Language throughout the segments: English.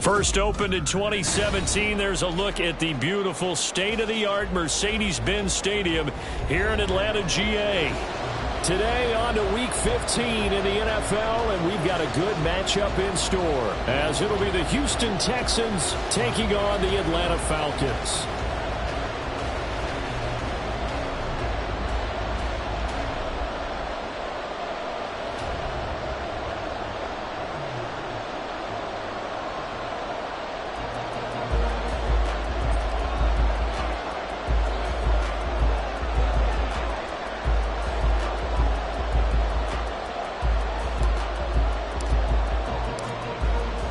First opened in 2017, there's a look at the beautiful state-of-the-art Mercedes-Benz Stadium here in Atlanta, GA. Today on to Week 15 in the NFL, and we've got a good matchup in store, as it'll be the Houston Texans taking on the Atlanta Falcons.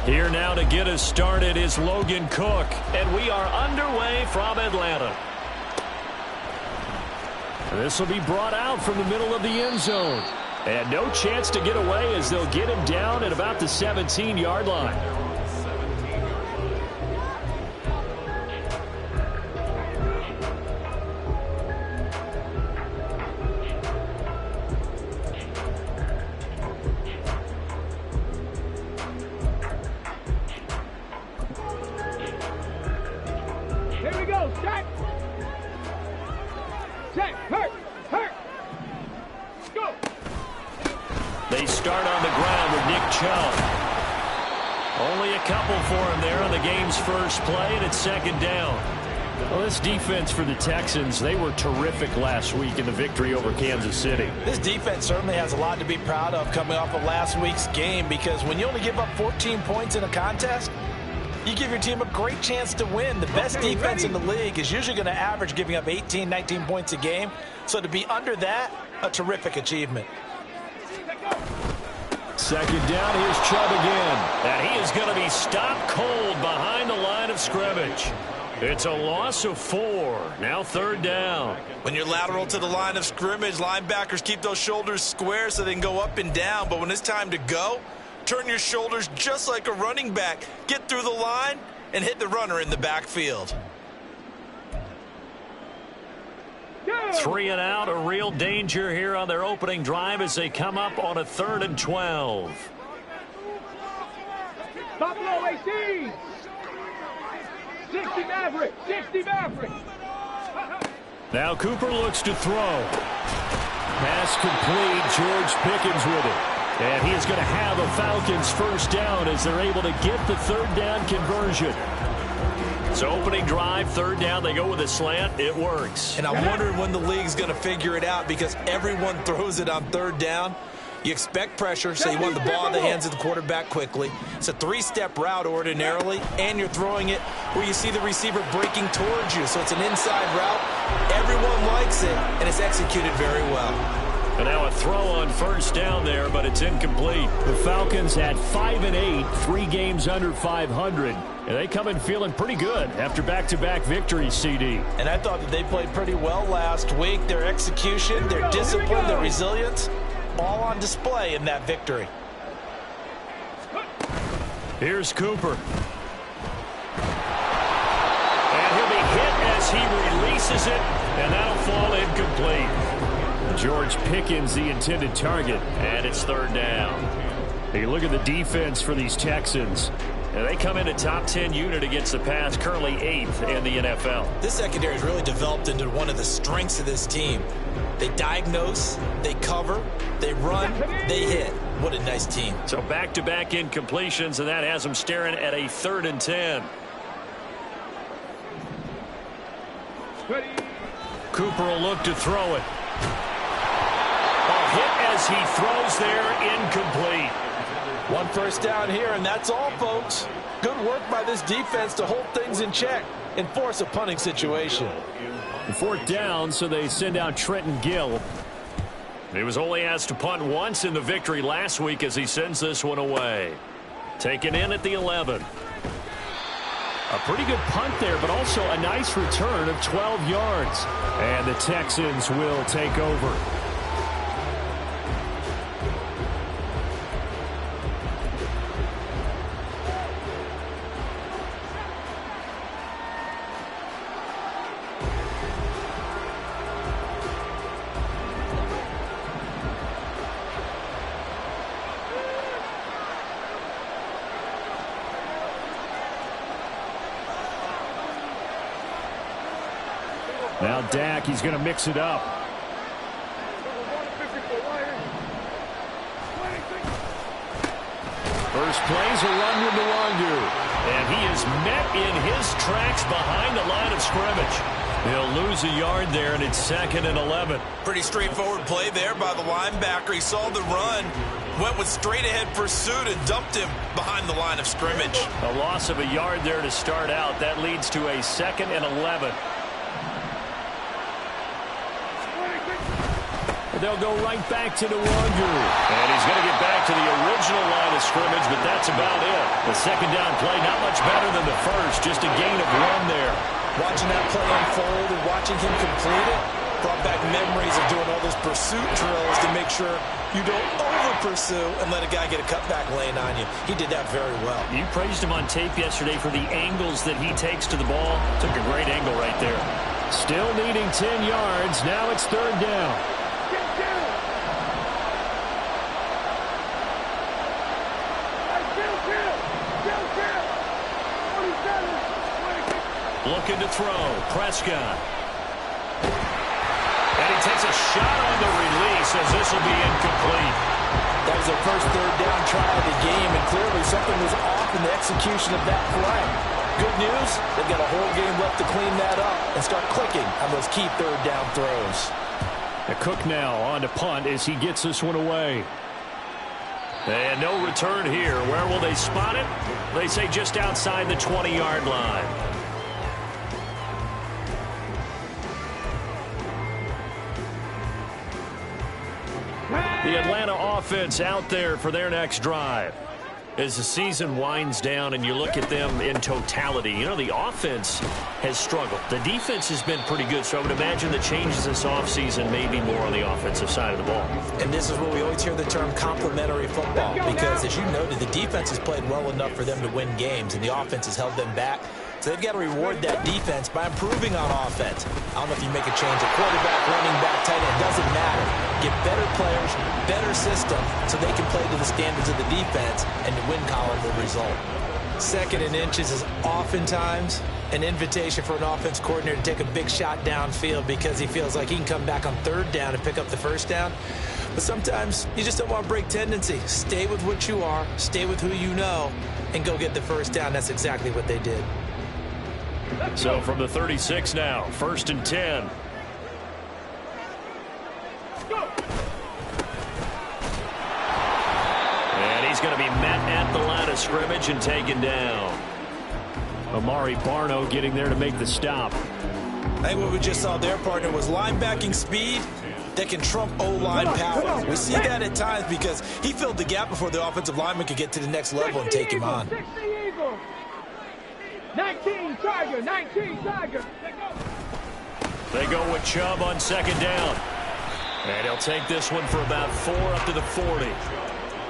Here now to get us started is Logan Cook, and we are underway from Atlanta. This will be brought out from the middle of the end zone. And no chance to get away as they'll get him down at about the 17-yard line. They start on the ground with Nick Chubb. Only a couple for him there on the game's first play, and it's second down. Well, this defense for the Texans, they were terrific last week in the victory over Kansas City. This defense certainly has a lot to be proud of coming off of last week's game, because when you only give up 14 points in a contest, you give your team a great chance to win. The best defense in the league is usually going to average giving up 18, 19 points a game. So to be under that, a terrific achievement. Second down, here's Chubb again. And he is going to be stopped cold behind the line of scrimmage. It's a loss of 4. Now third down. When you're lateral to the line of scrimmage, linebackers keep those shoulders square so they can go up and down. But when it's time to go, turn your shoulders just like a running back. Get through the line and hit the runner in the backfield. 3 and out, a real danger here on their opening drive as they come up on a 3rd and 12. Buffalo 18. 60 Maverick. 60 Maverick. Now Cooper looks to throw. Pass complete. George Pickens with it. And he is going to have a Falcons first down as they're able to get the third down conversion. So opening drive, third down, they go with a slant. It works. And I'm wondering when the league's going to figure it out, because everyone throws it on third down. You expect pressure, so you want the ball in the hands of the quarterback quickly. It's a 3-step route ordinarily, and you're throwing it where you see the receiver breaking towards you. So it's an inside route. Everyone likes it, and it's executed very well. And now a throw on first down there, but it's incomplete. The Falcons at 5-8, 3 games under 500. And they come in feeling pretty good after back-to-back victories, CD. And I thought that they played pretty well last week. Their execution, their discipline, their resilience, all on display in that victory. Here's Cooper. And he'll be hit as he releases it, and that'll fall incomplete. George Pickens, the intended target, and it's third down. Hey, look at the defense for these Texans. And they come in a top 10 unit against the pass, currently 8th in the NFL. This secondary has really developed into one of the strengths of this team. They diagnose, they cover, they run, they hit. What a nice team. So back-to-back incompletions, and that has them staring at a 3rd and 10. Cooper will look to throw it. A hit as he throws there, incomplete. One first down here, and that's all, folks. Good work by this defense to hold things in check and force a punting situation. 4th down, so they send out Trenton Gill. He was only asked to punt once in the victory last week as he sends this one away. Taken in at the 11. A pretty good punt there, but also a nice return of 12 yards. And the Texans will take over. Now Dak, he's going to mix it up. First play's a run with Nwangwu. And he is met in his tracks behind the line of scrimmage. He'll lose a yard there, and it's 2nd and 11. Pretty straightforward play there by the linebacker. He saw the run, went with straight-ahead pursuit, and dumped him behind the line of scrimmage. A loss of a yard there to start out. That leads to a 2nd and 11. They'll go right back to Nwangwu. And he's going to get back to the original line of scrimmage, but that's about it. The second down play, not much better than the first, just a gain of 1 there. Watching that play unfold and watching him complete it brought back memories of doing all those pursuit drills to make sure you don't over-pursue and let a guy get a cutback lane on you. He did that very well. You praised him on tape yesterday for the angles that he takes to the ball. Took a great angle right there. Still needing 10 yards. Now it's 3rd down. Looking to throw. Prescott. And he takes a shot on the release as this will be incomplete. That was their first 3rd down try of the game, and clearly something was off in the execution of that play. Good news, they've got a whole game left to clean that up and start clicking on those key 3rd down throws. Cook now on to punt as he gets this one away. And no return here. Where will they spot it? They say just outside the 20-yard line. The Atlanta offense out there for their next drive. As the season winds down and you look at them in totality, you know, the offense has struggled. The defense has been pretty good, so I would imagine the changes this offseason may be more on the offensive side of the ball. And this is where we always hear the term complementary football, because as you noted, the defense has played well enough for them to win games, and the offense has held them back. So they've got to reward that defense by improving on offense. I don't know if you make a change at quarterback, running back, tight end, doesn't matter. Get better players, better system, so they can play to the standards of the defense, and the win column will result. 2nd and inches is oftentimes an invitation for an offense coordinator to take a big shot downfield because he feels like he can come back on 3rd down and pick up the 1st down. But sometimes you just don't want to break tendency. Stay with what you are, stay with who you know, and go get the 1st down. That's exactly what they did. So from the 36 now, 1st and 10. And he's going to be met at the line of scrimmage and taken down. Amari Barno getting there to make the stop. I think what we just saw there, partner, was linebacking speed that can trump O-line power. We see that at times because he filled the gap before the offensive lineman could get to the next level and take him on. 19 Tiger, 19 Tiger. They go with Chubb on 2nd down. And he'll take this one for about 4 up to the 40.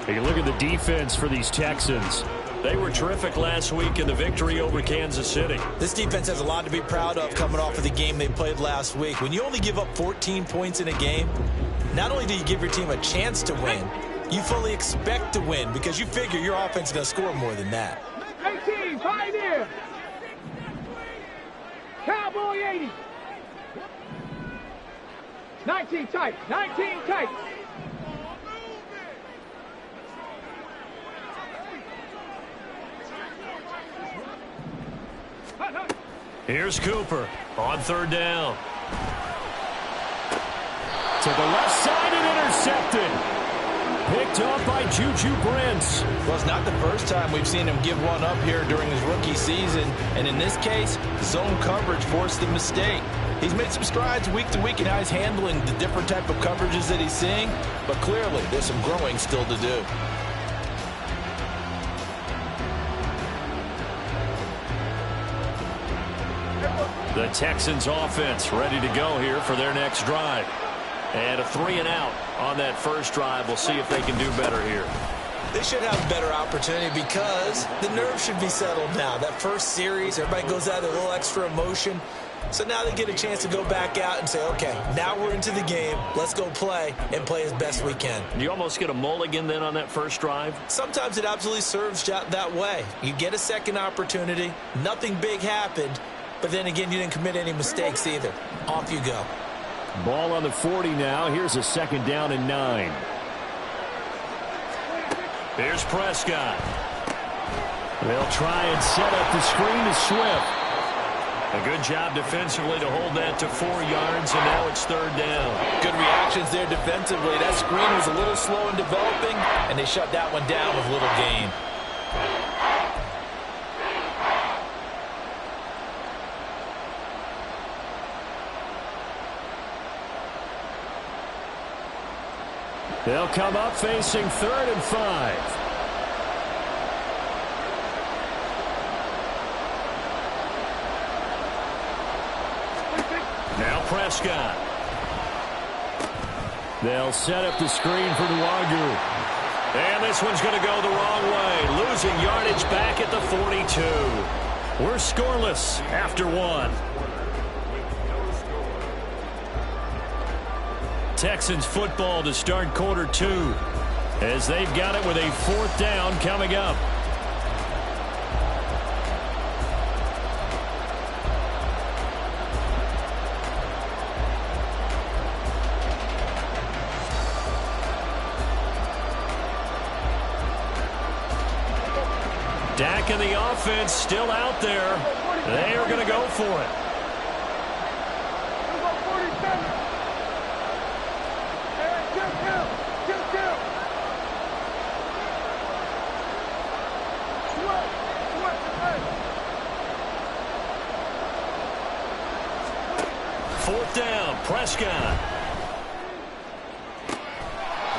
Take a look at the defense for these Texans. They were terrific last week in the victory over Kansas City. This defense has a lot to be proud of coming off of the game they played last week. When you only give up 14 points in a game, not only do you give your team a chance to win, you fully expect to win because you figure your offense is going to score more than that. 18, Pioneer. Cowboy 80. 19 tight, 19 tight. Here's Cooper on 3rd down. To the left side and intercepted. Picked up by Juju Brents. Well, it's not the first time we've seen him give one up here during his rookie season. And in this case, zone coverage forced the mistake. He's made some strides week to week in how he's handling the different type of coverages that he's seeing. But clearly, there's some growing still to do. The Texans offense ready to go here for their next drive. And a 3 and out on that first drive. We'll see if they can do better here. They should have a better opportunity because the nerves should be settled now. That first series, everybody goes out with a little extra emotion. So now they get a chance to go back out and say, okay, now we're into the game. Let's go play and play as best we can. You almost get a mulligan then on that first drive? Sometimes it absolutely serves that way. You get a second opportunity. Nothing big happened. But then again, you didn't commit any mistakes either. Off you go. Ball on the 40 now. Here's a 2nd down and 9. Here's Prescott. They'll try and set up the screen to Swift. A good job defensively to hold that to 4 yards, and now it's 3rd down. Good reactions there defensively. That screen was a little slow in developing, and they shut that one down with little gain. They'll come up facing 3rd and 5. Now Prescott. They'll set up the screen for Nwogu. And this one's going to go the wrong way. Losing yardage back at the 42. We're scoreless after 1. Texans football to start quarter 2 as they've got it with a 4th down coming up. Dak and the offense still out there. They are going to go for it. Fourth down, Prescott.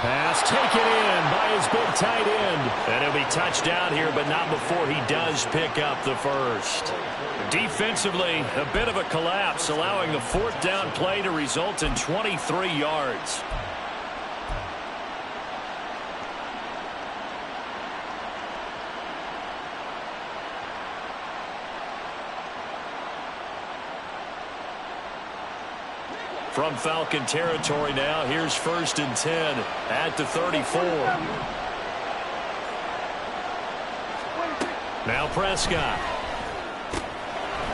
Pass taken in by his big tight end. And he'll be touchdown here, but not before he does pick up the first. Defensively, a bit of a collapse, allowing the 4th down play to result in 23 yards. From Falcon territory now, here's 1st and 10 at the 34. Now Prescott.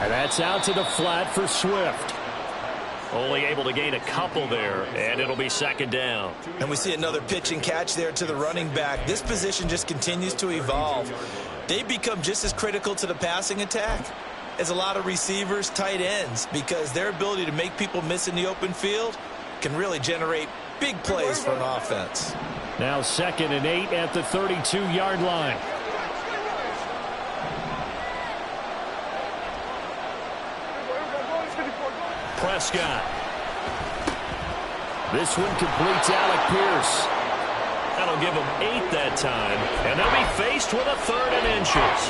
And that's out to the flat for Swift. Only able to gain a couple there, and it'll be 2nd down. And we see another pitch and catch there to the running back. This position just continues to evolve. They become just as critical to the passing attack as a lot of receivers, tight ends, because their ability to make people miss in the open field can really generate big plays for an offense. Now 2nd and 8 at the 32-yard line. Prescott. This one completes Alec Pierce. That'll give them 8 that time, and they'll be faced with a 3rd and inches.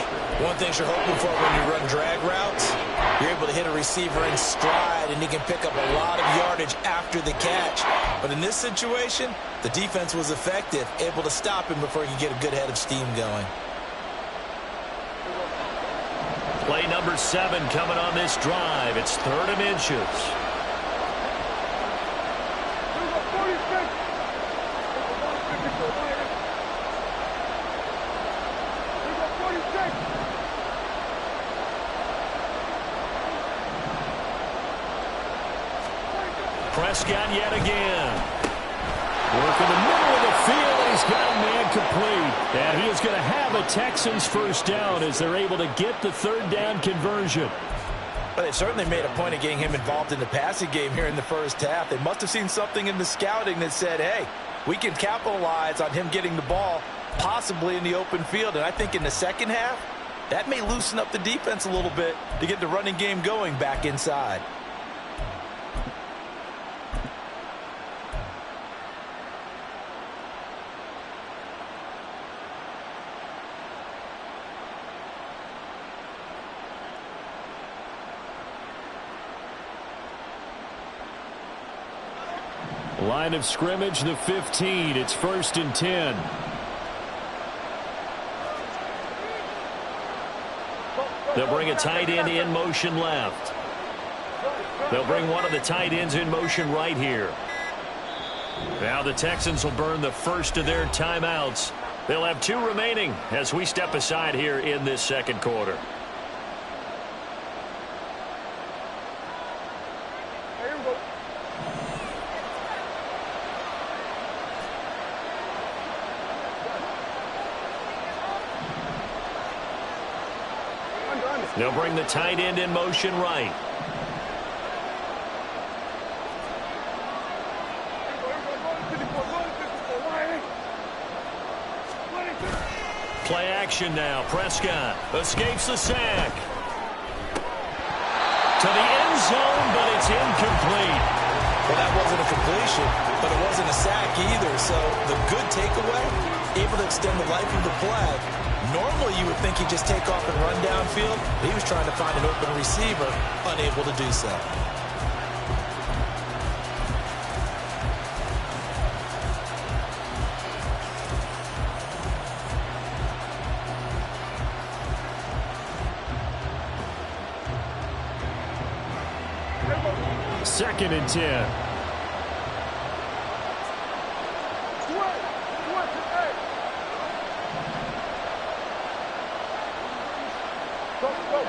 One thing you're hoping for when you run drag routes, you're able to hit a receiver in stride, and he can pick up a lot of yardage after the catch. But in this situation, the defense was effective, able to stop him before he could get a good head of steam going. Play number 7 coming on this drive. It's 3rd and inches. Prescott yet again. Working the middle of the field, and he's got a man complete. And he is going to have a Texans 1st down as they're able to get the 3rd down conversion. But they certainly made a point of getting him involved in the passing game here in the first half. They must have seen something in the scouting that said, hey, we can capitalize on him getting the ball possibly in the open field. And I think in the second half, that may loosen up the defense a little bit to get the running game going back inside. Line of scrimmage, the 15. It's 1st and 10. They'll bring a tight end in motion left. They'll bring one of the tight ends in motion right here. Now the Texans will burn the first of their timeouts. They'll have 2 remaining as we step aside here in this second quarter. They'll bring the tight end in motion right. Play action now. Prescott escapes the sack. To the end zone, but it's incomplete. Well, that wasn't a completion, but it wasn't a sack either. So the good takeaway, able to extend the life of the play. Normally, you would think he'd just take off and run downfield. He was trying to find an open receiver, unable to do so. Second and 10.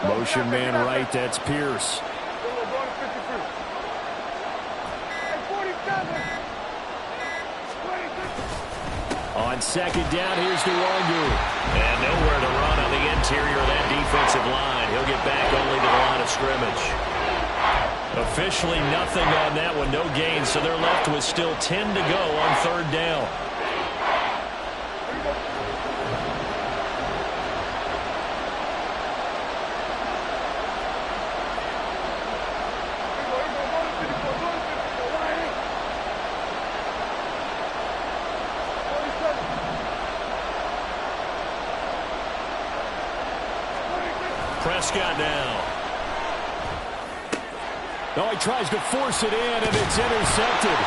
Motion man right, that's Pierce. On second down, here's Nwangu. And nowhere to run on the interior of that defensive line. He'll get back only to the line of scrimmage. Officially nothing on that one, no gain, so they're left with still 10 to go on third down. Prescott now. Oh, he tries to force it in, and it's intercepted.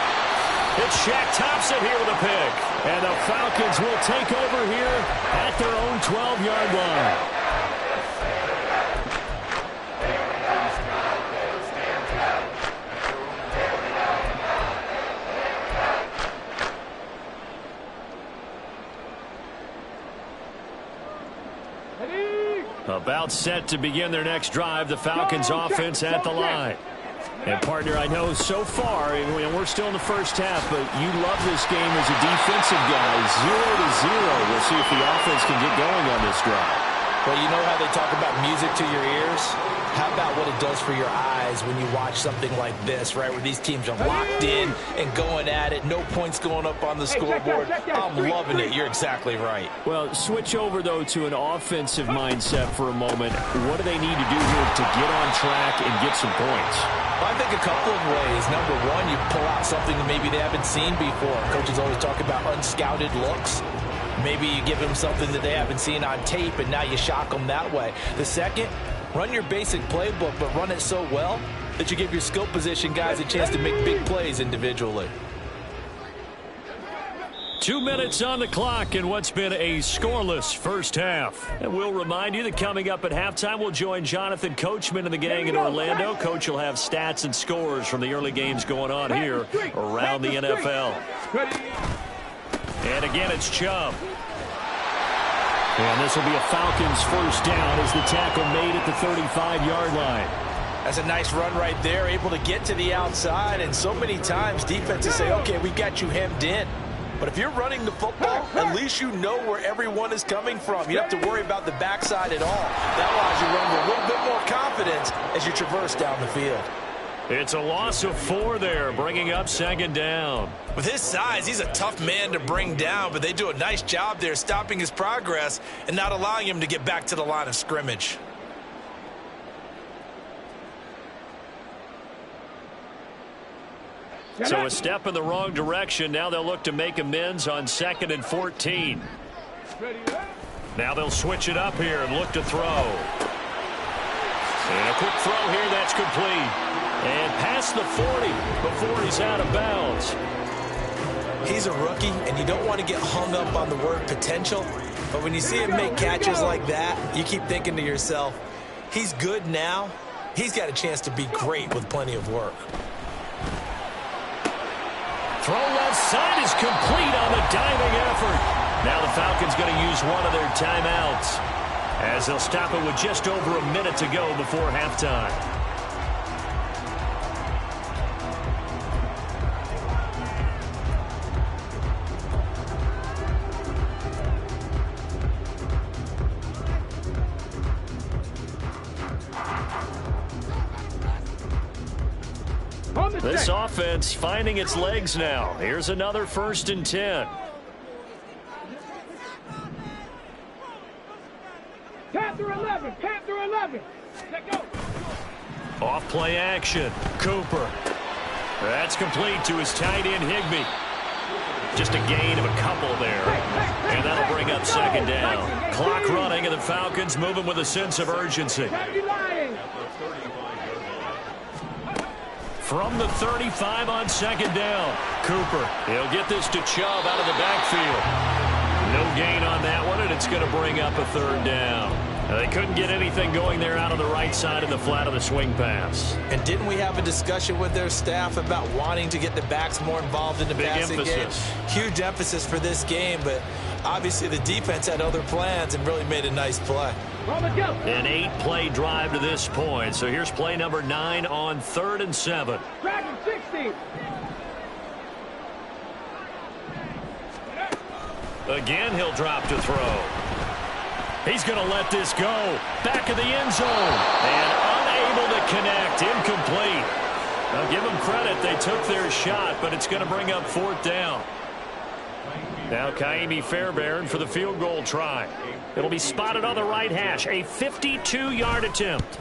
It's Shaq Thompson here with a pick. And the Falcons will take over here at their own 12-yard line. About set to begin their next drive, the Falcons offense at the line. And, partner, I know so far, and we're still in the first half, but you love this game as a defensive guy. 0-0. We'll see if the offense can get going on this drive. Well, you know how they talk about music to your ears? How about what it does for your eyes when you watch something like this, right, where these teams are locked in and going at it, no points going up on the scoreboard. I'm loving it. You're exactly right. Well, switch over, though, to an offensive mindset for a moment. What do they need to do here to get on track and get some points? I think a couple of ways. Number one, you pull out something that maybe they haven't seen before. Coaches always talk about unscouted looks. Maybe you give them something that they haven't seen on tape, and now you shock them that way. The second, run your basic playbook, but run it so well that you give your skill position guys a chance to make big plays individually. 2 minutes on the clock in what's been a scoreless first half. And we'll remind you that coming up at halftime, we'll join Jonathan Coachman and the gang in Orlando. Coach will have stats and scores from the early games going on here around the NFL. And again, it's Chubb. And this will be a Falcons first down as the tackle made at the 35-yard line. That's a nice run right there, able to get to the outside. And so many times defenses say, okay, we got you hemmed in. But if you're running the football, at least you know where everyone is coming from. You don't have to worry about the backside at all. That allows you to run with a little bit more confidence as you traverse down the field. It's a loss of 4 there, bringing up second down. With his size, he's a tough man to bring down, but they do a nice job there stopping his progress and not allowing him to get back to the line of scrimmage. So a step in the wrong direction. Now they'll look to make amends on 2nd and 14. Now they'll switch it up here and look to throw. And a quick throw here, that's complete. And past the 40 before he's out of bounds. He's a rookie, and you don't want to get hung up on the word potential. But when you see him make catches like that, you keep thinking to yourself, he's good now. He's got a chance to be great with plenty of work. Throw left side is complete on the diving effort. Now the Falcons going to use one of their timeouts as they'll stop it with just over a minute to go before halftime. This offense finding its legs now. Here's another 1st and 10. Panther 11. Panther 11. Let go. Off play action. Cooper. That's complete to his tight end, Higbee. Just a gain of a couple there. And that'll bring up 2nd down. Clock running, and the Falcons moving with a sense of urgency. From the 35 on 2nd down. Cooper, he'll get this to Chubb out of the backfield. No gain on that one, and it's going to bring up a 3rd down. They couldn't get anything going there out on the right side of the flat of the swing pass. And didn't we have a discussion with their staff about wanting to get the backs more involved in the passing game? Huge emphasis for this game, but obviously the defense had other plans and really made a nice play. An 8-play drive to this point. So here's play number 9 on 3rd and 7. Dragon 60. Again, he'll drop to throw. He's going to let this go. Back of the end zone. And unable to connect. Incomplete. Now give them credit. They took their shot, but it's going to bring up 4th down. Now Kaimi Fairbairn for the field goal try. It'll be spotted on the right hash. A 52-yard attempt.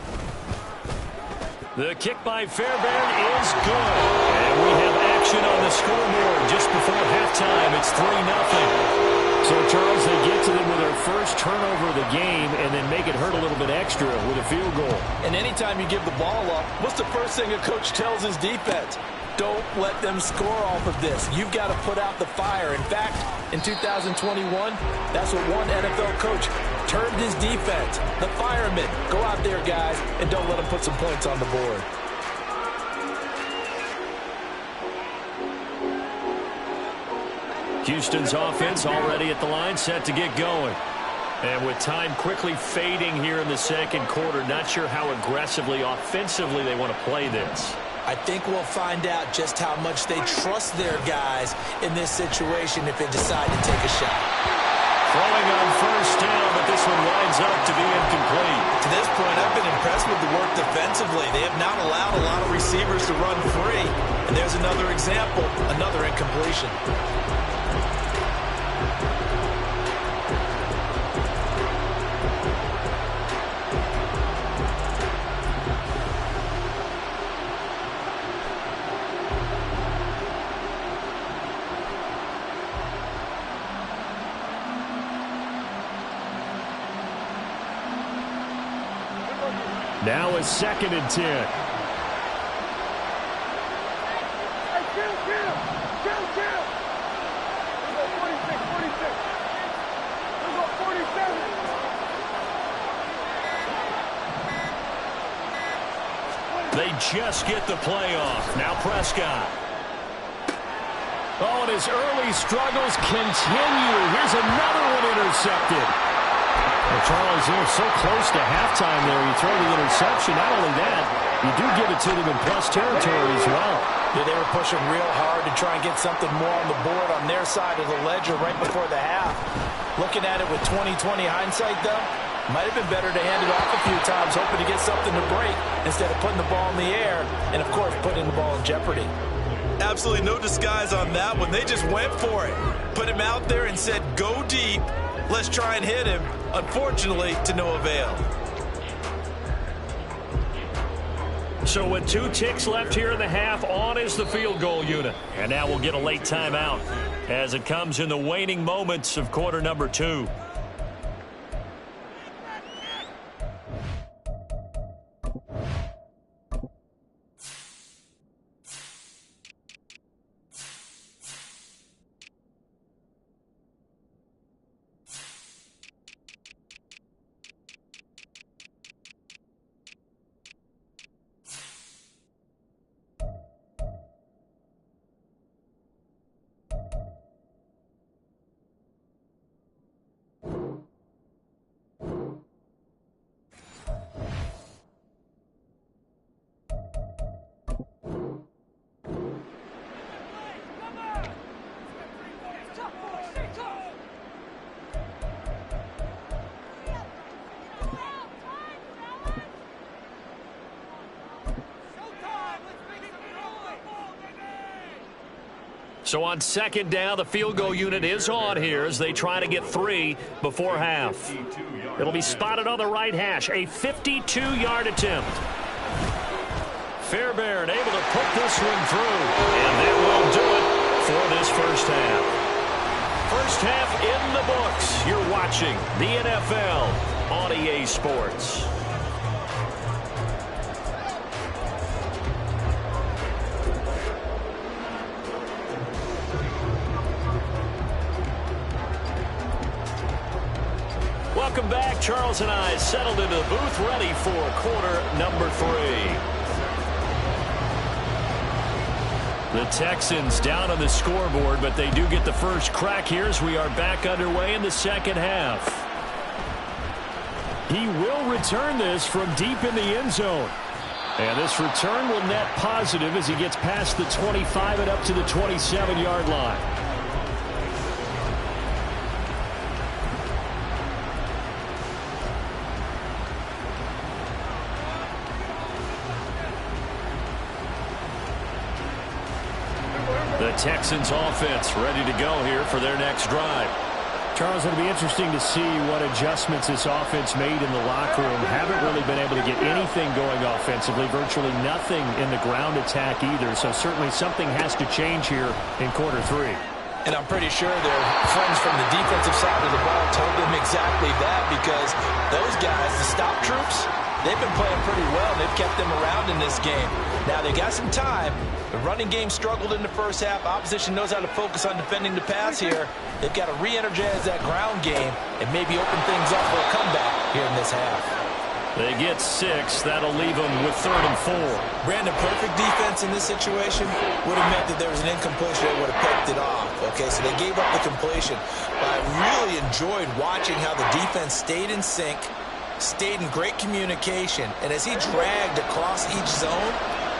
The kick by Fairbairn is good. And we have action on the scoreboard just before halftime. It's 3-0. So, Charles, they get to them with their first turnover of the game and then make it hurt a little bit extra with a field goal. And anytime you give the ball up, what's the first thing a coach tells his defense? Don't let them score off of this. You've got to put out the fire. In fact, in 2021, that's what one NFL coach termed his defense. The firemen. Go out there, guys, and don't let them put some points on the board. Houston's offense already at the line, set to get going. And with time quickly fading here in the 2nd quarter, not sure how aggressively, offensively they want to play this. I think we'll find out just how much they trust their guys in this situation if they decide to take a shot. Throwing on 1st down, but this one winds up to be incomplete. To this point, I've been impressed with the work defensively. They have not allowed a lot of receivers to run free. And there's another example, another incompletion. Now a 2nd and 10. Hey, chill. We'll go 46. We'll go 47. They just get the play off. Now Prescott. Oh, and his early struggles continue. Here's another one intercepted. Well, Charles, they're so close to halftime there. You throw the interception. Not only that, you do give it to them in plus territory as well. Yeah, they were pushing real hard to try and get something more on the board on their side of the ledger right before the half. Looking at it with 20/20 hindsight, though, might have been better to hand it off a few times, hoping to get something to break instead of putting the ball in the air and, of course, putting the ball in jeopardy. Absolutely no disguise on that one. They just went for it. Put him out there and said, go deep. Let's try and hit him. Unfortunately, to no avail. So with 2 ticks left here in the half, on is the field goal unit. And now we'll get a late timeout as it comes in the waning moments of quarter number 2. So on second down, the field goal unit is on here as they try to get 3 before half. It'll be spotted on the right hash, a 52-yard attempt. Fairbairn able to put this one through, and that will do it for this first half. First half in the books. You're watching the NFL on EA Sports. Welcome back. Charles and I settled into the booth, ready for quarter number 3. The Texans down on the scoreboard, but they do get the first crack here as we are back underway in the second half. He will return this from deep in the end zone. And this return will net positive as he gets past the 25 and up to the 27-yard line. The Texans offense ready to go here for their next drive. Charles, it'll be interesting to see what adjustments this offense made in the locker room. Haven't really been able to get anything going offensively, virtually nothing in the ground attack either. So certainly something has to change here in quarter 3. And I'm pretty sure their friends from the defensive side of the ball told them exactly that, because those guys, the stop troops, they've been playing pretty well. They've kept them around in this game. Now, they got some time. The running game struggled in the first half. Opposition knows how to focus on defending the pass here. They've got to re-energize that ground game and maybe open things up for a comeback here in this half. They get 6. That'll leave them with 3rd and 4. Brandon, perfect defense in this situation would have meant that there was an incompletion that would have picked it off. Okay, so they gave up the completion. But I really enjoyed watching how the defense stayed in sync, stayed in great communication, and as he dragged across each zone,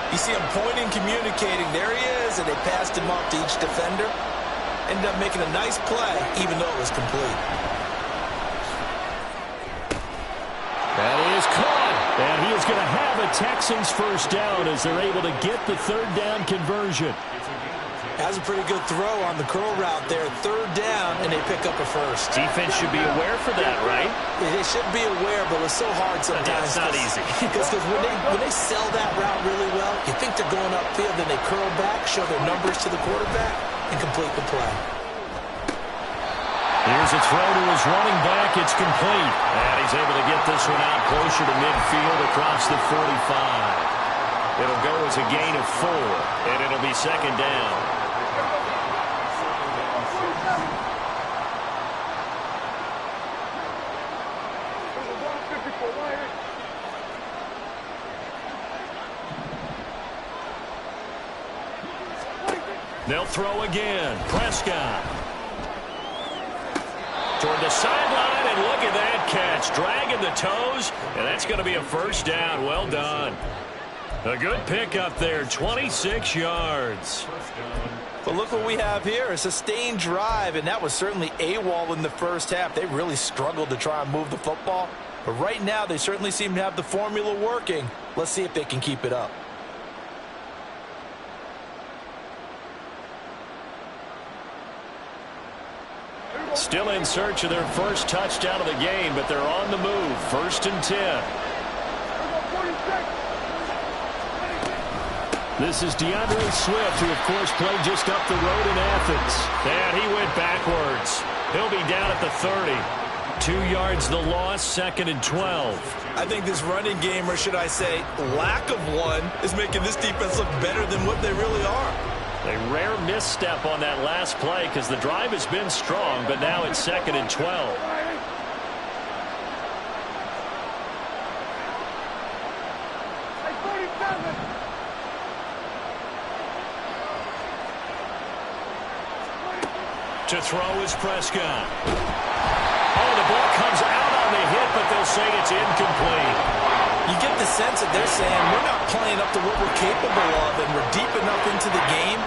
you see him pointing, communicating. There he is, and they passed him off to each defender. Ended up making a nice play, even though it was complete. That is caught, and he is going to have a Texans first down as they're able to get the 3rd down conversion. Has a pretty good throw on the curl route there. 3rd down, and they pick up a first. Defense should be aware for that, right? They should be aware, but it's so hard sometimes. It's not easy. Because when they sell that route really well, you think they're going upfield, then they curl back, show their numbers to the quarterback, and complete the play. Here's a throw to his running back. It's complete. And he's able to get this one out closer to midfield across the 45. It'll go as a gain of 4, and it'll be 2nd down. They'll throw again. Prescott. Toward the sideline, and look at that catch. Dragging the toes, and that's going to be a first down. Well done. A good pickup there, 26 yards. But look what we have here, a sustained drive, and that was certainly AWOL in the first half. They really struggled to try and move the football. But right now, they certainly seem to have the formula working. Let's see if they can keep it up. Still in search of their first touchdown of the game, but they're on the move. 1st and 10. This is DeAndre Swift, who, of course, played just up the road in Athens. And he went backwards. He'll be down at the 30. 2 yards the loss, 2nd and 12. I think this running game, or should I say lack of one, is making this defense look better than what they really are. A rare misstep on that last play because the drive has been strong, but now it's 2nd and 12. To throw is Prescott. Oh, the ball comes out on the hit, but they'll say it's incomplete. You get the sense that they're saying we're not playing up to what we're capable of, and we're deep enough into the game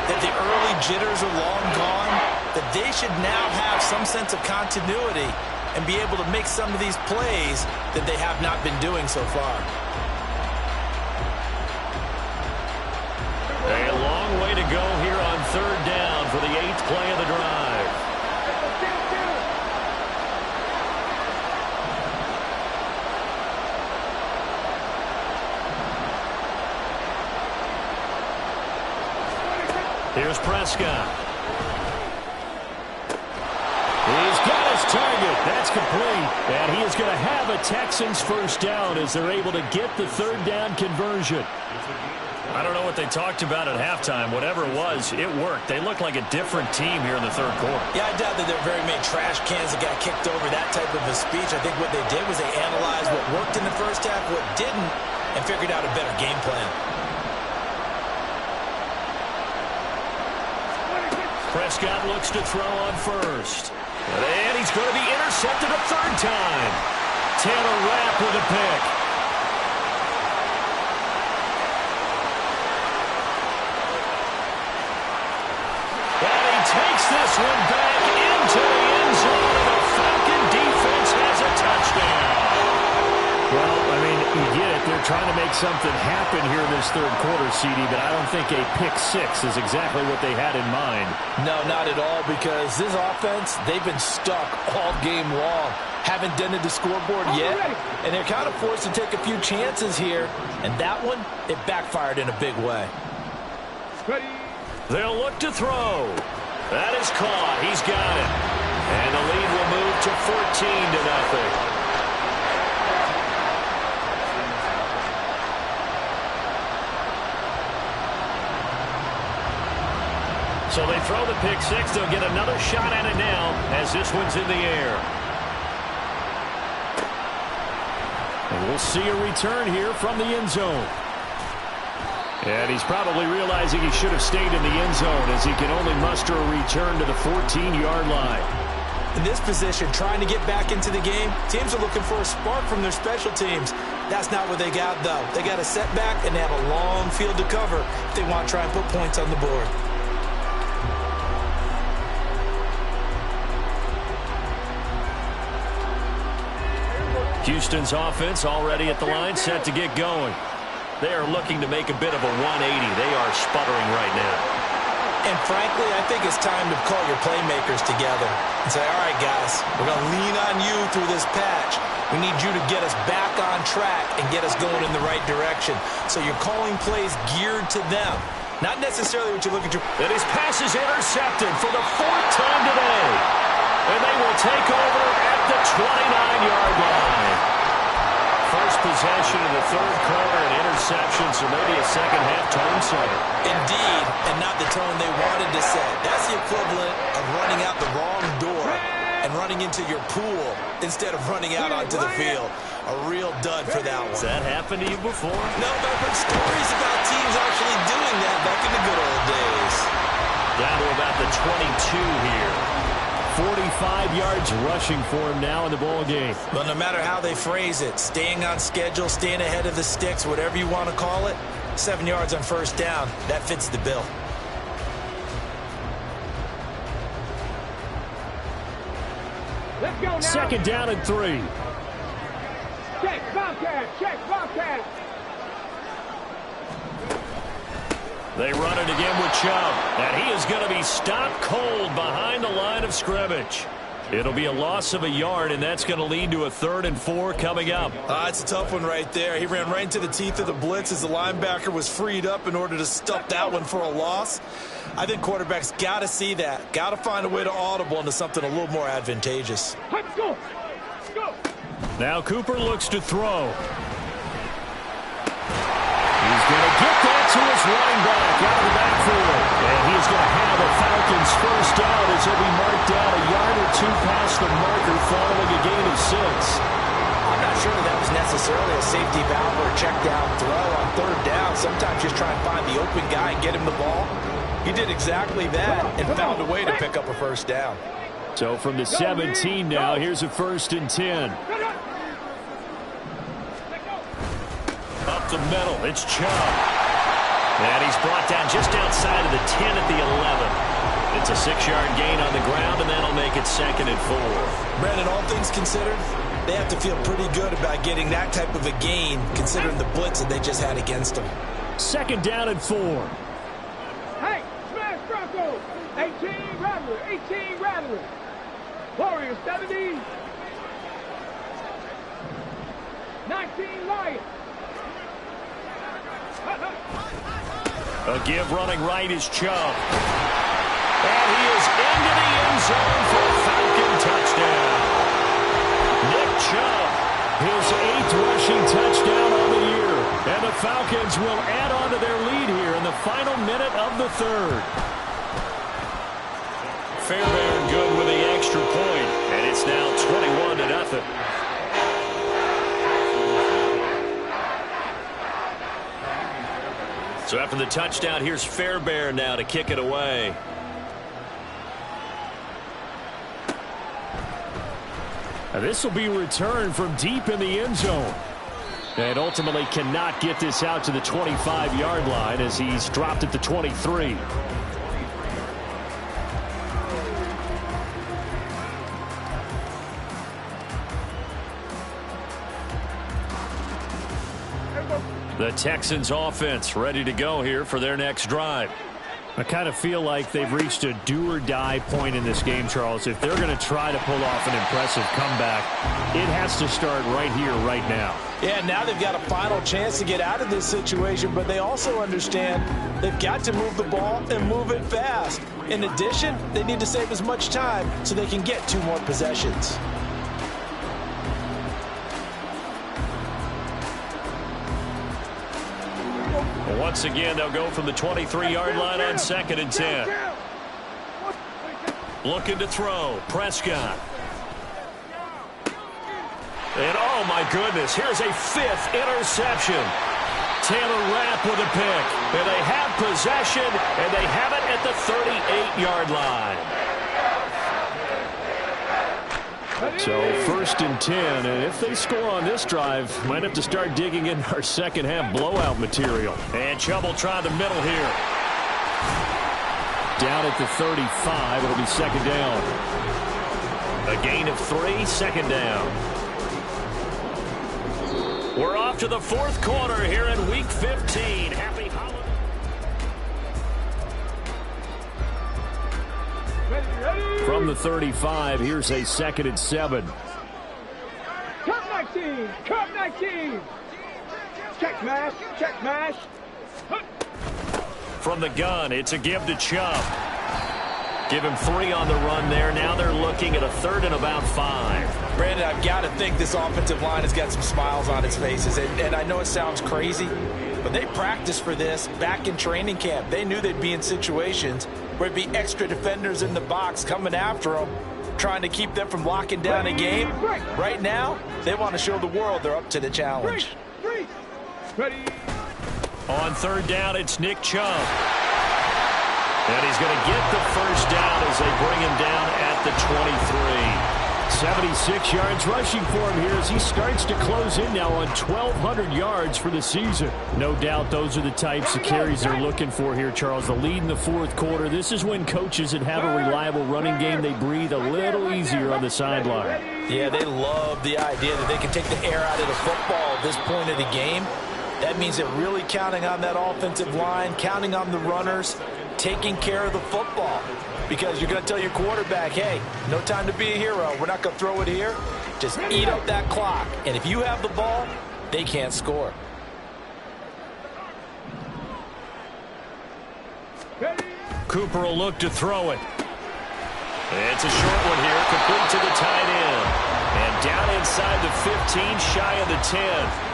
that the early jitters are long gone, that they should now have some sense of continuity and be able to make some of these plays that they have not been doing so far. A long way to go here on 3rd down. the 8th play of the drive. Here's Prescott. He's got his target. That's complete. And he is going to have a Texans first down as they're able to get the 3rd down conversion. I don't know what they talked about at halftime. Whatever it was, it worked. They look like a different team here in the 3rd quarter. Yeah, I doubt that there were very many trash cans that got kicked over that type of a speech. I think what they did was they analyzed what worked in the first half, what didn't, and figured out a better game plan. Prescott looks to throw on first. And he's going to be intercepted a 3rd time. Taylor Rapp with a pick. And he takes this one back into the end zone, and the Falcon defense has a touchdown. Well, I mean, you get it. They're trying to make something happen here in this 3rd quarter, CD, but I don't think a pick 6 is exactly what they had in mind. No, not at all, because this offense, they've been stuck all game long. Haven't dented the scoreboard yet, and they're kind of forced to take a few chances here. And that one, it backfired in a big way. They'll look to throw. That is caught. He's got it. And the lead will move to 14-0. So they throw the pick 6. They'll get another shot at it now as this one's in the air. And we'll see a return here from the end zone. And he's probably realizing he should have stayed in the end zone as he can only muster a return to the 14-yard line. In this position, trying to get back into the game, teams are looking for a spark from their special teams. That's not what they got, though. They got a setback, and they have a long field to cover if they want to try and put points on the board. Houston's offense already at the line, set to get going. They are looking to make a bit of a 180. They are sputtering right now. And frankly, I think it's time to call your playmakers together and say, all right, guys, we're going to lean on you through this patch. We need you to get us back on track and get us going in the right direction. So you're calling plays geared to them, not necessarily what you're looking to. And his pass is intercepted for the 4th time today. And they will take over at the 29-yard line. First possession of the 3rd quarter, an interception, so maybe a second-half tone setter. Indeed, and not the tone they wanted to set. That's the equivalent of running out the wrong door and running into your pool instead of running out onto the field. A real dud for that one. Has that happened to you before? No, but I've heard stories about teams actually doing that back in the good old days. Down to about the 22 here. 45 yards rushing for him now in the ball game. Well, no matter how they phrase it, staying on schedule, staying ahead of the sticks, whatever you want to call it, 7 yards on first down, that fits the bill. Let's go now. 2nd down and 3. Check, Bobcat. Check, Bobcat. They run it again with Chubb, and he is going to be stopped cold behind the line of scrimmage. It'll be a loss of a yard, and that's going to lead to a 3rd and 4 coming up. It's a tough one right there. He ran right into the teeth of the blitz as the linebacker was freed up in order to stuff that one for a loss. I think quarterbacks got to see that. Got to find a way to audible into something a little more advantageous. Let's go. Let's go. Now Cooper looks to throw. He's going to get that to his running back out of the backfield. And he's going to have a Falcons first down as he'll be marked down a yard or 2 past the marker following a gain of 6. I'm not sure that was necessarily a safety valve or a check down throw on 3rd down. Sometimes just try and find the open guy and get him the ball. He did exactly that and found a way to pick up a first down. So from the 17 now, here's a 1st and 10. Up the middle, it's Chubb. And he's brought down just outside of the 10 at the 11. It's a 6-yard gain on the ground, and that'll make it 2nd and 4. Brandon, all things considered, they have to feel pretty good about getting that type of a gain, considering the blitz that they just had against them. 2nd down and 4. Hey, smash Bronco. 18. Rattler. 18 Rattler. Warriors 70. 19 Lions. A give running right is Chubb. And he is into the end zone for a Falcon touchdown. Nick Chubb, his 8th rushing touchdown of the year. And the Falcons will add on to their lead here in the final minute of the 3rd. Fairbairn good with the extra point, and it's now 21-0. So after the touchdown, here's Fairbairn now to kick it away. Now this will be returned from deep in the end zone. And ultimately cannot get this out to the 25-yard line as he's dropped at the 23. The Texans offense ready to go here for their next drive. I kind of feel like they've reached a do-or-die point in this game, Charles. If they're going to try to pull off an impressive comeback, it has to start right here, right now. Yeah, now they've got a final chance to get out of this situation, but they also understand they've got to move the ball and move it fast. In addition, they need to save as much time so they can get 2 more possessions. Once again, they'll go from the 23-yard line on 2nd and 10. Looking to throw. Prescott. And oh my goodness, here's a 5th interception. Taylor Rapp with a pick. And they have possession, and they have it at the 38-yard line. So 1st and 10, and if they score on this drive, might have to start digging in our second half blowout material. And Chubb will try the middle here. Down at the 35, it'll be 2nd down. A gain of 3, 2nd down. We're off to the 4th quarter here in Week 15. Happy holidays. From the 35, here's a 2nd and 7. Cut 19. Cut 19. Check mash. Check mash. From the gun, it's a give to Chubb. Give him 3 on the run there. Now they're looking at a 3rd and about 5. Brandon, I've got to think this offensive line has got some smiles on its faces. And I know it sounds crazy, but they practiced for this back in training camp. They knew they'd be in situations where it'd be extra defenders in the box coming after them, trying to keep them from locking down a game. Right now, they want to show the world they're up to the challenge. Ready. On 3rd down, it's Nick Chubb. And he's going to get the 1st down as they bring him down at the 23. 76 yards rushing for him here as he starts to close in now on 1,200 yards for the season. No doubt those are the types of carries they're looking for here, Charles. The lead in the 4th quarter. This is when coaches that have a reliable running game, they breathe a little easier on the sideline. Yeah, they love the idea that they can take the air out of the football at this point of the game. That means they're really counting on that offensive line, counting on the runners, taking care of the football. Because you're going to tell your quarterback, hey, no time to be a hero. We're not going to throw it here. Just eat up that clock. And if you have the ball, they can't score. Cooper will look to throw it. It's a short one here, complete to the tight end. And down inside the 15, shy of the 10.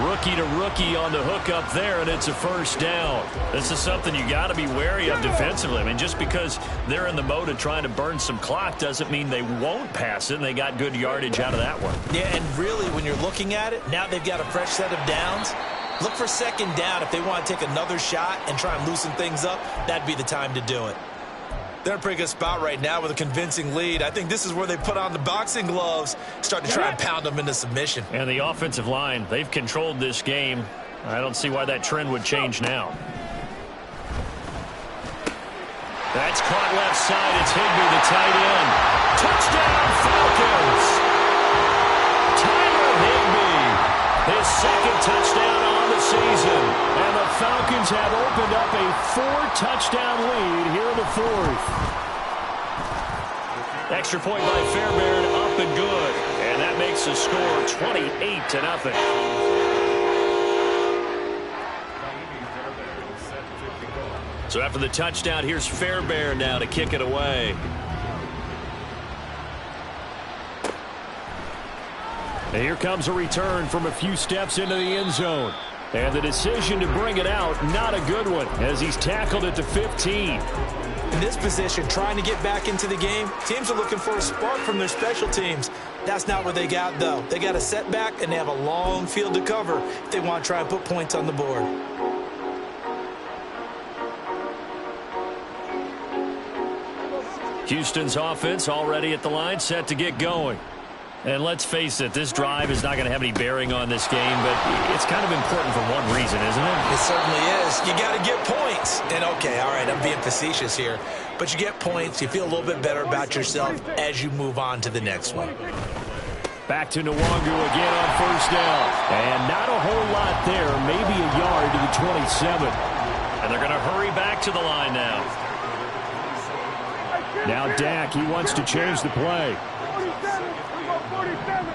Rookie to rookie on the hook up there, and it's a 1st down. This is something you got to be wary of defensively. I mean, just because they're in the mode of trying to burn some clock doesn't mean they won't pass it, and they got good yardage out of that one. Yeah, and really, when you're looking at it, now they've got a fresh set of downs. Look for 2nd down. If they want to take another shot and try and loosen things up, that'd be the time to do it. They're in a pretty good spot right now with a convincing lead. I think this is where they put on the boxing gloves, start to try and pound them into submission. And the offensive line, they've controlled this game. I don't see why that trend would change now. That's caught left side. It's Higbee, the tight end. Touchdown, Falcons! Tyler Higbee, his 2nd touchdown on the season. And the Falcons have opened up a 4-touchdown lead here in the 4th. Extra point by Fairbairn, up and good. And that makes the score 28-0. So after the touchdown, here's Fairbairn now to kick it away. And here comes a return from a few steps into the end zone. And the decision to bring it out, not a good one, as he's tackled at the 15. In this position, trying to get back into the game, teams are looking for a spark from their special teams. That's not what they got, though. They got a setback, and they have a long field to cover if they want to try and put points on the board. Houston's offense already at the line, set to get going. And let's face it, this drive is not going to have any bearing on this game, but it's kind of important for one reason, isn't it? It certainly is. You got to get points. And, okay, all right, I'm being facetious here. But you get points, you feel a little bit better about yourself as you move on to the next one. Back to Nwangu again on first down. And not a whole lot there, maybe a yard to the 27. And they're going to hurry back to the line now. Now Dak, he wants to change the play. 47.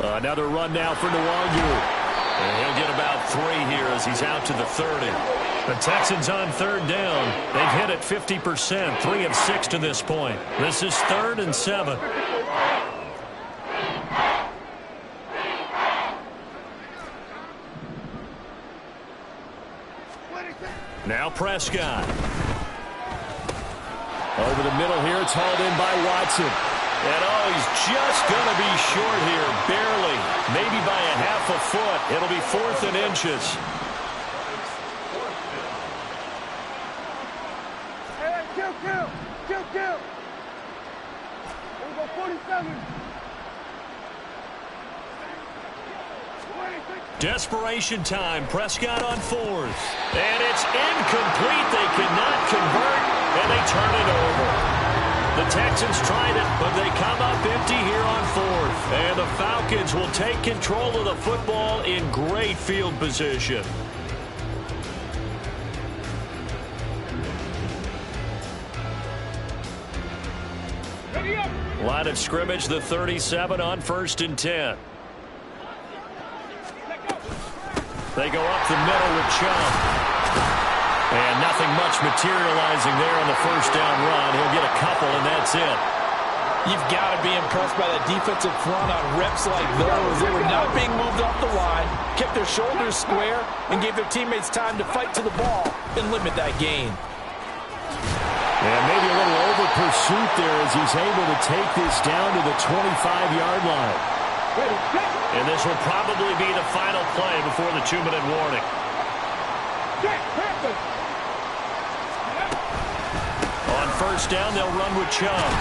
Another run now for Nwangu. And he'll get about 3 here as he's out to the 30. The Texans on third down. They've hit it 50%, 3 of 6 to this point. This is 3rd and 7. Now Prescott. Over the middle here, it's hauled in by Watson. And, oh, he's just going to be short here, barely. Maybe by a half a foot. It'll be 4th and inches. Hey, kill. We'll go 47. Desperation time. Prescott on 4th. And it's incomplete. They cannot convert, and they turn it over. The Texans tried it, but they come up empty here on 4th. And the Falcons will take control of the football in great field position. Line of scrimmage, the 37 on 1st and 10. They go up the middle with Chubb. And nothing much materializing there on the first down run. He'll get a couple, and that's it. You've got to be impressed by that defensive front on reps like those. They were not being moved off the line, kept their shoulders square, and gave their teammates time to fight to the ball and limit that gain. And maybe a little over pursuit there as he's able to take this down to the 25-yard line. And this will probably be the final play before the 2-minute warning. On first down, they'll run with Chubb.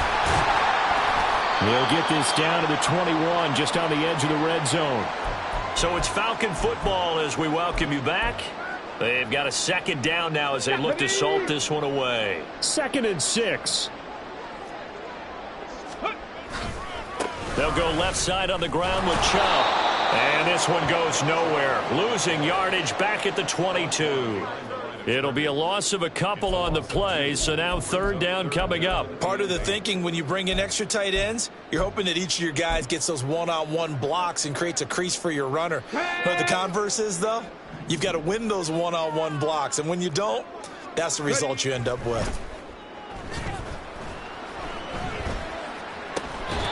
He'll get this down to the 21, just on the edge of the red zone. So it's Falcon football as we welcome you back. They've got a 2nd down now as they look to salt this one away. 2nd and 6. They'll go left side on the ground with Chubb. And this one goes nowhere. Losing yardage back at the 22. It'll be a loss of a couple on the play, so now 3rd down coming up. Part of the thinking when you bring in extra tight ends, you're hoping that each of your guys gets those one-on-one blocks and creates a crease for your runner. But the converse is, though, you've got to win those one-on-one blocks. And when you don't, that's the result you end up with.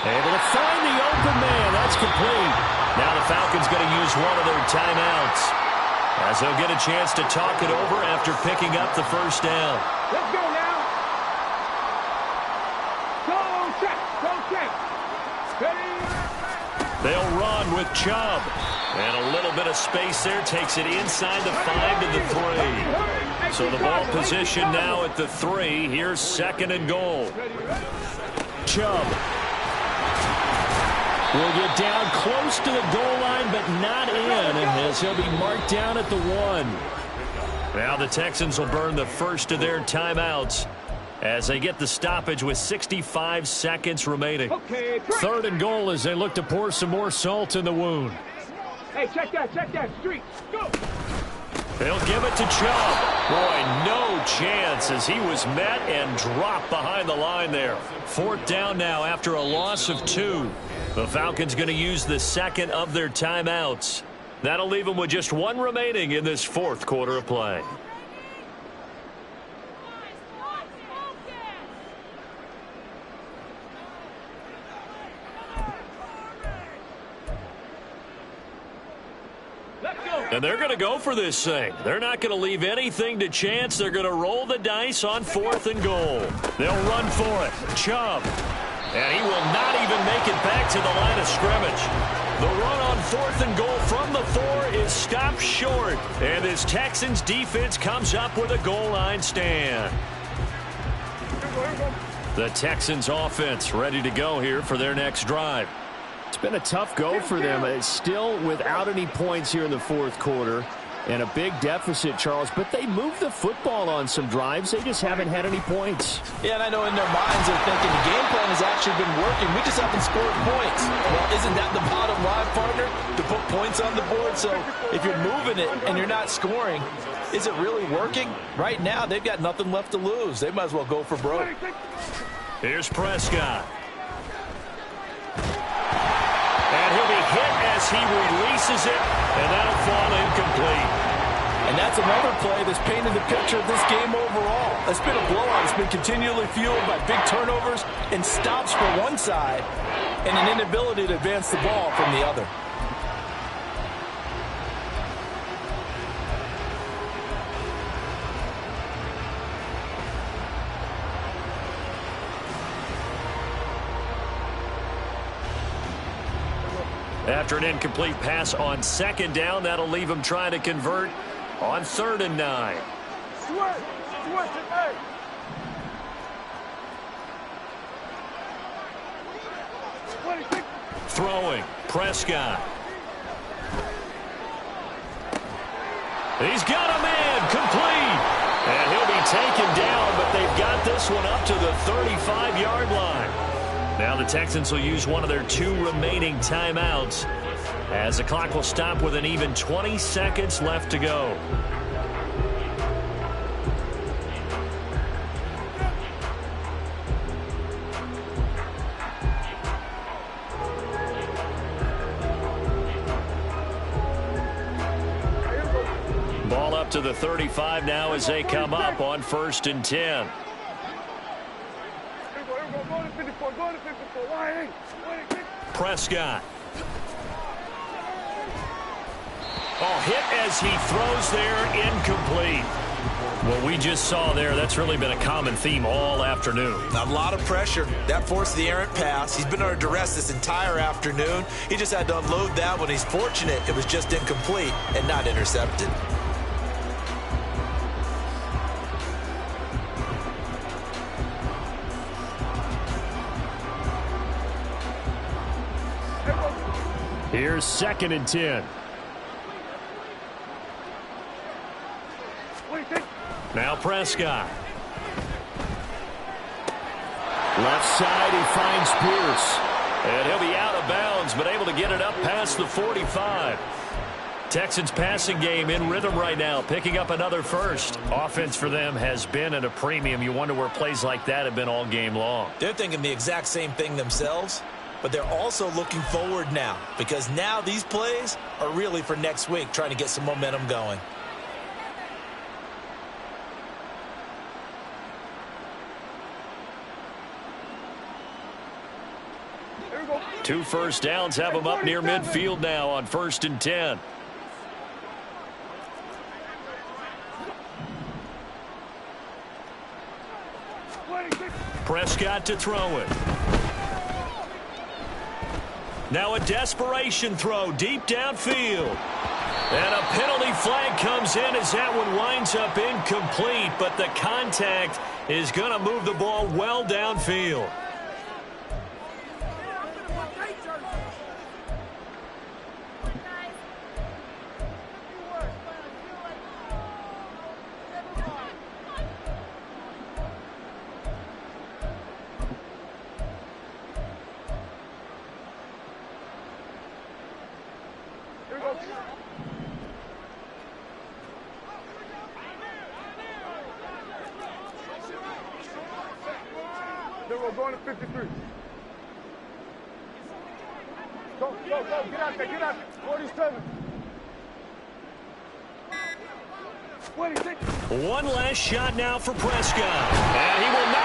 Able to find the open man. That's complete. Now the Falcons going to use one of their timeouts as they'll get a chance to talk it over after picking up the first down. Let's go now. Go check. Ready? They'll run with Chubb. And a little bit of space there takes it inside the 5 to the 3. So the ball position now at the 3. Here's 2nd and goal. Chubb will get down close to the goal line, but not in, as he'll be marked down at the 1. Now the Texans will burn the first of their timeouts as they get the stoppage with 65 seconds remaining. 3rd and goal as they look to pour some more salt in the wound. Hey, check that street. Go. They'll give it to Chubb. Boy, no chance once as he was met and dropped behind the line there. 4th down now after a loss of 2. The Falcons going to use the second of their timeouts. That'll leave them with just 1 remaining in this 4th quarter of play. And they're going to go for this thing. They're not going to leave anything to chance. They're going to roll the dice on 4th and goal. They'll run for it. Chubb. And he will not even make it back to the line of scrimmage. The run on 4th and goal from the 4 is stopped short. And this Texans defense comes up with a goal line stand. The Texans offense ready to go here for their next drive. It's been a tough go for them. It's still without any points here in the 4th quarter and a big deficit, Charles, but they moved the football on some drives. They just haven't had any points. Yeah, and I know in their minds they're thinking the game plan has actually been working. We just haven't scored points. Well, isn't that the bottom line, partner? To put points on the board. So if you're moving it and you're not scoring, is it really working? Right now, they've got nothing left to lose. They might as well go for broke. Here's Prescott. And he'll be hit as he releases it, and that'll fall incomplete. And that's another play that's painted the picture of this game overall. It's been a blowout. It's been continually fueled by big turnovers and stops for one side and an inability to advance the ball from the other. After an incomplete pass on 2nd down, that'll leave him trying to convert on 3rd and 9. Throwing, Prescott. He's got a man, complete. And he'll be taken down, but they've got this one up to the 35-yard line. Now the Texans will use one of their 2 remaining timeouts as the clock will stop with an even 20 seconds left to go. Ball up to the 35 now as they come up on 1st and 10. Prescott. Oh, hit as he throws there, incomplete. What we just saw there, that's really been a common theme all afternoon. A lot of pressure. That forced the errant pass. He's been under duress this entire afternoon. He just had to unload that one. He's fortunate it was just incomplete and not intercepted. Here's 2nd and 10. Now Prescott. Left side, he finds Pierce. And he'll be out of bounds, but able to get it up past the 45. Texans passing game in rhythm right now, picking up another first. Offense for them has been at a premium. You wonder where plays like that have been all game long. They're thinking the exact same thing themselves, but they're also looking forward now because now these plays are really for next week, trying to get some momentum going. Two first downs have them up near midfield now on 1st and 10. Prescott to throw it. Now a desperation throw deep downfield. And a penalty flag comes in as that one winds up incomplete, but the contact is going to move the ball well downfield. 4, going to 53. Go, get out there, 47. 26. One last shot now for Prescott. And he will not